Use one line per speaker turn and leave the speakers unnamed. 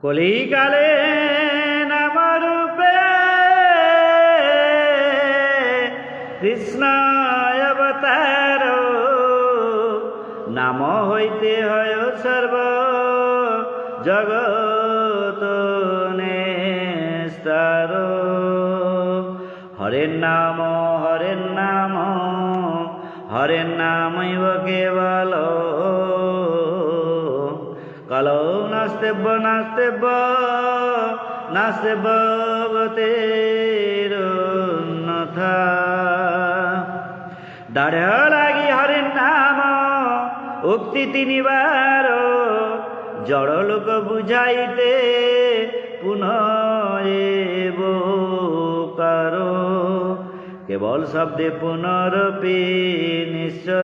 কলিকালে নামরূপে কৃষ্ণ অবতার, নাম হইতে হয় সর্ব জগত নেস্তার। হরের নাম হরের নাম হরের নামৈব কেবল, কালো নাস্তেব্য নাস্তেব্য নাস্তেব্য গতিরন্যথা। দাঢ় লাগি হরের নাম উক্তি তিনিবার, জড় লোক বুঝাইতে পুনঃ কারো, কেবল শব্দে পুনরপি নিশ্চয়।